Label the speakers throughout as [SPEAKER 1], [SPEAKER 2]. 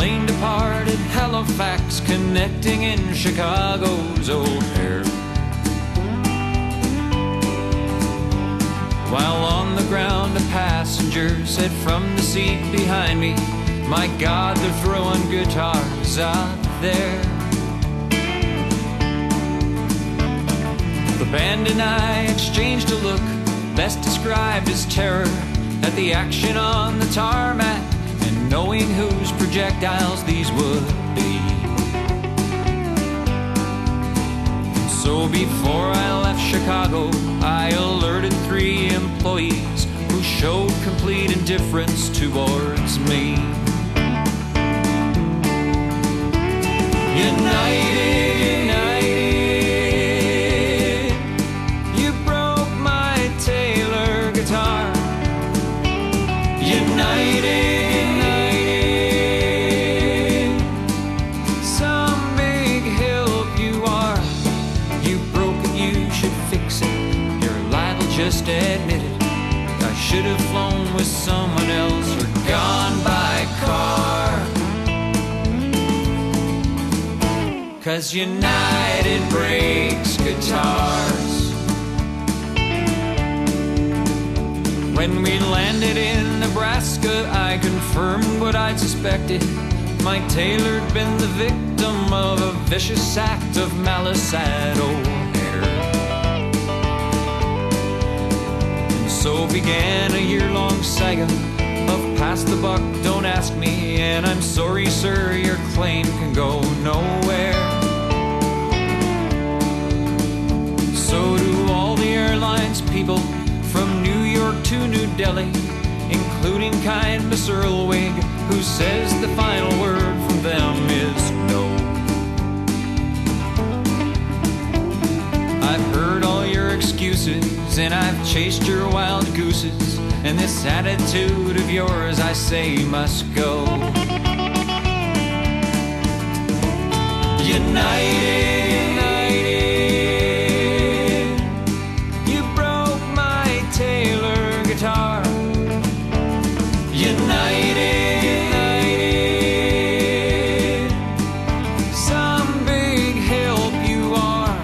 [SPEAKER 1] plane departed Halifax, connecting in Chicago's O'Hare. While on the ground, a passenger said from the seat behind me, "My God, they're throwing guitars out there." The band and I exchanged a look, best described as terror, at the action on the tarmac, and knowing whose projectiles these would be. So before I left Chicago, I alerted 3 employees who showed complete indifference towards me. United, united, you broke my Taylor guitar. United, united, some big help you are. You broke it, you should fix it. You're liable, just admit it. I should have flown with someone else or gone by car. 'Cause United breaks guitars. When we landed in Nebraska, I confirmed what I'd suspected. My Taylor'd been the victim of a vicious act of malice at O'Hare. And so began a year-long saga of pass the buck, don't ask me, and I'm sorry, sir, your claim can go nowhere. So do all the airlines people from New York to New Delhi, including kind Miss Earlwig, who says the final word from them is no. I've heard all your excuses, and I've chased your wild gooses, and this attitude of yours, I say, must go. United, united, you broke my Taylor guitar. United, united, some big help you are.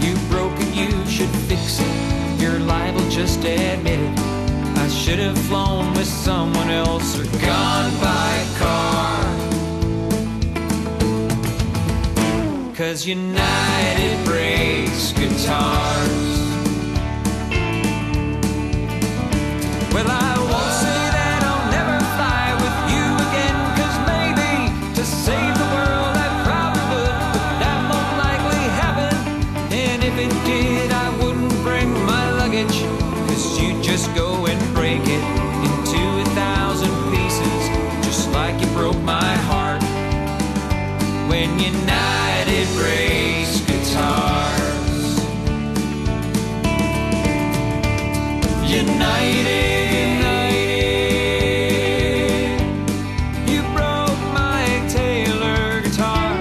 [SPEAKER 1] You broke it, you should fix it. You're liable, just admit it. I should have flown with someone else or gone by car. 'Cause United breaks guitars. Well, I won't say that I'll never fly with you again, 'cause maybe to save the world I probably would, but that won't likely happen. And if it did, I wouldn't bring my luggage, 'cause you'd just go and break it into 1,000 pieces, just like you broke my heart when United breaks guitars. United, united, you broke my Taylor guitar.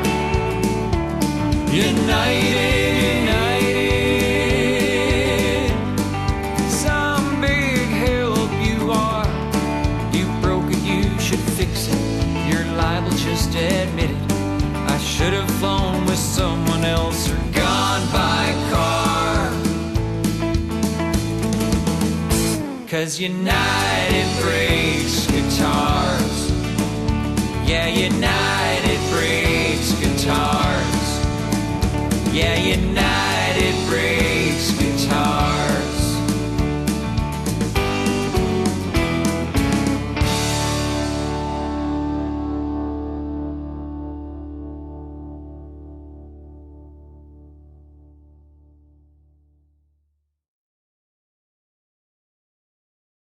[SPEAKER 1] United, united, some big help you are. You broke it, you should fix it. You're liable, just admit it. I should have flown with someone else or gone by car. 'Cause United breaks guitars. Yeah, United.